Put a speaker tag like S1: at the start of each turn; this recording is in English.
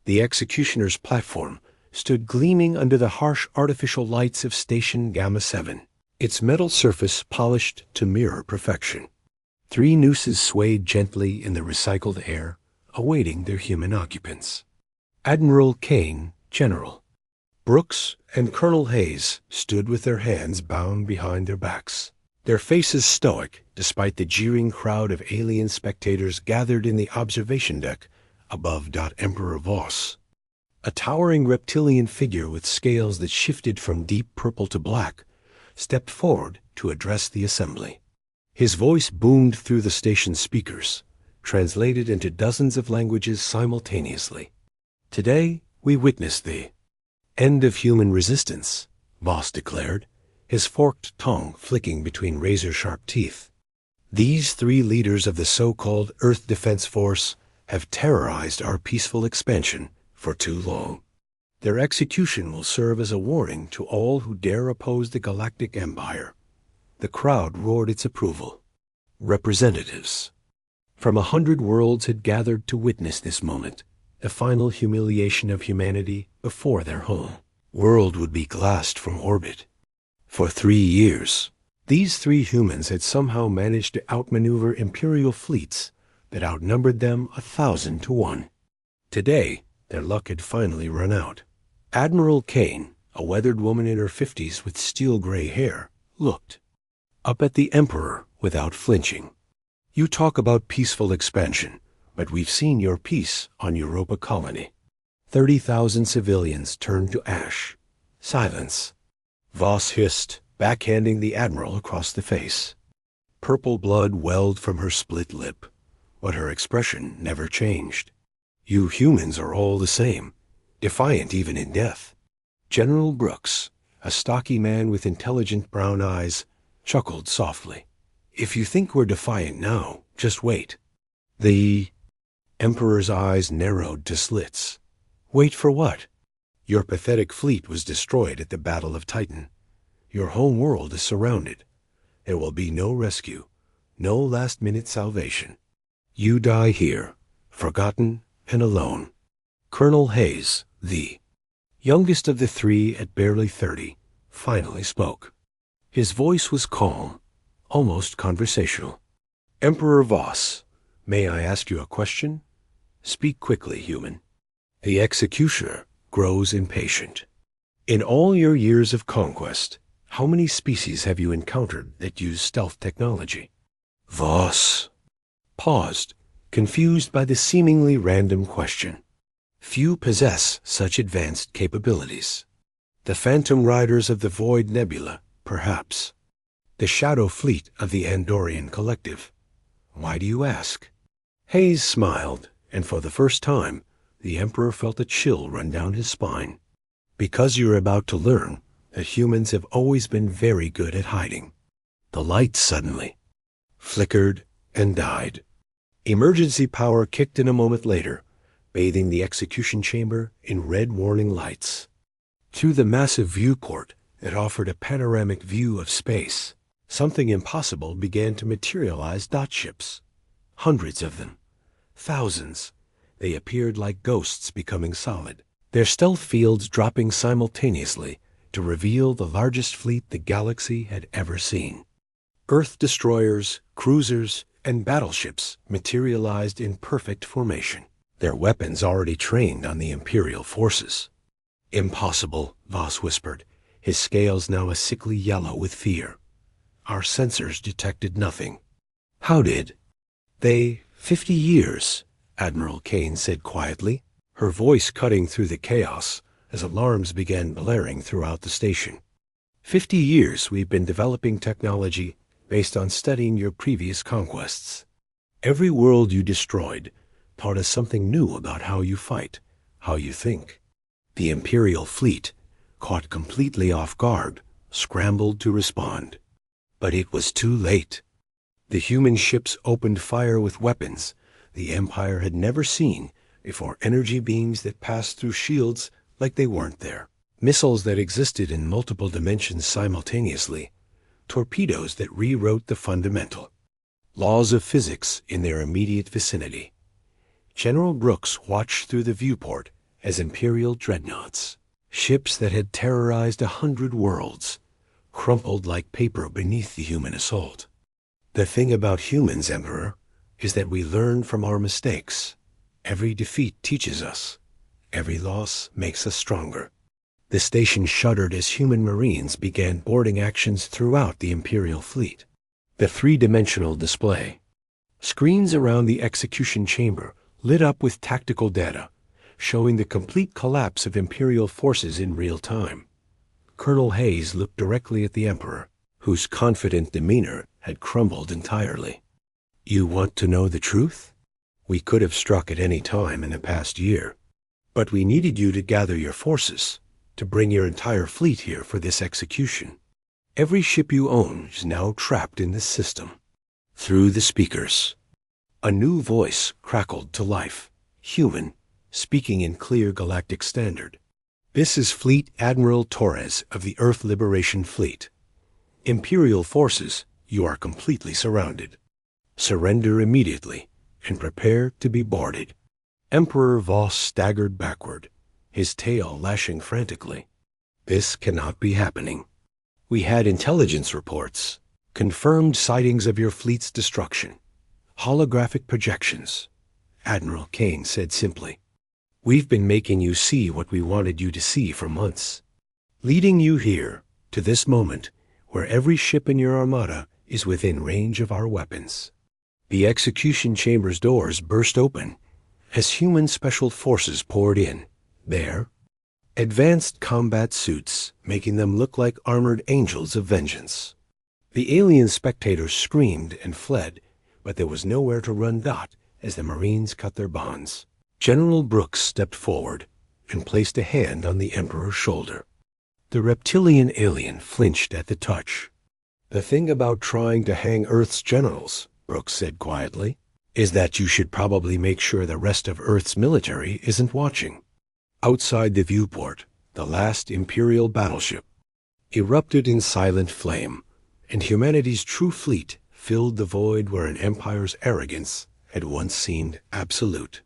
S1: The executioner's platform stood gleaming under the harsh artificial lights of Station Gamma 7, its metal surface polished to mirror perfection. 3 nooses swayed gently in the recycled air, awaiting their human occupants. Admiral Kane, General Brooks, and Colonel Hayes stood with their hands bound behind their backs, their faces stoic despite the jeering crowd of alien spectators gathered in the observation deck above Emperor Voss. A towering reptilian figure with scales that shifted from deep purple to black stepped forward to address the assembly. His voice boomed through the station's speakers, translated into dozens of languages simultaneously. Today, we witness the end of human resistance, Voss declared, his forked tongue flicking between razor-sharp teeth. These 3 leaders of the so-called Earth Defense Force have terrorized our peaceful expansion for too long. Their execution will serve as a warning to all who dare oppose the Galactic Empire. The crowd roared its approval. Representatives from 100 worlds had gathered to witness this moment, the final humiliation of humanity before their home world would be glassed from orbit. For 3 years, these 3 humans had somehow managed to outmaneuver Imperial fleets that outnumbered them 1,000 to 1. Today, their luck had finally run out. Admiral Kane, a weathered woman in her 50s with steel-gray hair, looked up at the Emperor without flinching. You talk about peaceful expansion, but we've seen your peace on Europa Colony. 30,000 civilians turned to ash. Silence. Voss hissed, backhanding the Admiral across the face. Purple blood welled from her split lip, but her expression never changed. You humans are all the same, defiant even in death. General Brooks, a stocky man with intelligent brown eyes, chuckled softly. If you think we're defiant now, just wait. The Emperor's eyes narrowed to slits. Wait for what? Your pathetic fleet was destroyed at the Battle of Titan. Your home world is surrounded. There will be no rescue, no last-minute salvation. You die here, forgotten and alone. Colonel Hayes, the youngest of the 3 at barely 30, finally spoke. His voice was calm, almost conversational. Emperor Voss, may I ask you a question? Speak quickly, human. The executioner grows impatient. In all your years of conquest, how many species have you encountered that use stealth technology? Voss paused, confused by the seemingly random question. Few possess such advanced capabilities. The Phantom Riders of the Void Nebula, perhaps. The Shadow Fleet of the Andorian Collective. Why do you ask? Hayes smiled, and for the first time, the Emperor felt a chill run down his spine. Because you're about to learn that humans have always been very good at hiding. The lights suddenly flickered and died. Emergency power kicked in a moment later, bathing the execution chamber in red warning lights. Through the massive viewport that offered a panoramic view of space, something impossible began to materialize. Dot ships. Hundreds of them. Thousands. They appeared like ghosts becoming solid, their stealth fields dropping simultaneously to reveal the largest fleet the galaxy had ever seen. Earth destroyers, cruisers, and battleships materialized in perfect formation, their weapons already trained on the Imperial forces. Impossible, Voss whispered, his scales now a sickly yellow with fear. Our sensors detected nothing. How did? 50 years, Admiral Kane said quietly, her voice cutting through the chaos as alarms began blaring throughout the station. 50 years we've been developing technology based on studying your previous conquests. Every world you destroyed taught us something new about how you fight, how you think. The Imperial fleet, caught completely off guard, scrambled to respond. But it was too late. The human ships opened fire with weapons the Empire had never seen before, energy beams that passed through shields like they weren't there, missiles that existed in multiple dimensions simultaneously, torpedoes that rewrote the fundamental laws of physics in their immediate vicinity. General Brooks watched through the viewport as Imperial dreadnoughts, ships that had terrorized 100 worlds, crumpled like paper beneath the human assault. The thing about humans, Emperor, is that we learn from our mistakes. Every defeat teaches us. Every loss makes us stronger. The station shuddered as human marines began boarding actions throughout the Imperial fleet. The three-dimensional display. Screens around the execution chamber lit up with tactical data, showing the complete collapse of Imperial forces in real time. Colonel Hayes looked directly at the Emperor, whose confident demeanor had crumbled entirely. You want to know the truth? We could have struck at any time in the past year, but we needed you to gather your forces, to bring your entire fleet here for this execution. Every ship you own is now trapped in this system. Through the speakers, a new voice crackled to life, human, speaking in clear Galactic standard. This is Fleet Admiral Torres of the Earth Liberation Fleet. Imperial forces, you are completely surrounded. Surrender immediately and prepare to be boarded. Emperor Voss staggered backward, his tail lashing frantically. This cannot be happening. We had intelligence reports, confirmed sightings of your fleet's destruction, holographic projections. Admiral Kane said simply, we've been making you see what we wanted you to see for months, leading you here to this moment where every ship in your armada is within range of our weapons. The execution chamber's doors burst open as human special forces poured in. There, advanced combat suits, making them look like armored angels of vengeance. The alien spectators screamed and fled, but there was nowhere to run as the Marines cut their bonds. General Brooks stepped forward and placed a hand on the Emperor's shoulder. The reptilian alien flinched at the touch. The thing about trying to hang Earth's generals, Brooks said quietly, is that you should probably make sure the rest of Earth's military isn't watching. Outside the viewport, the last Imperial battleship erupted in silent flame, and humanity's true fleet filled the void where an empire's arrogance had once seemed absolute.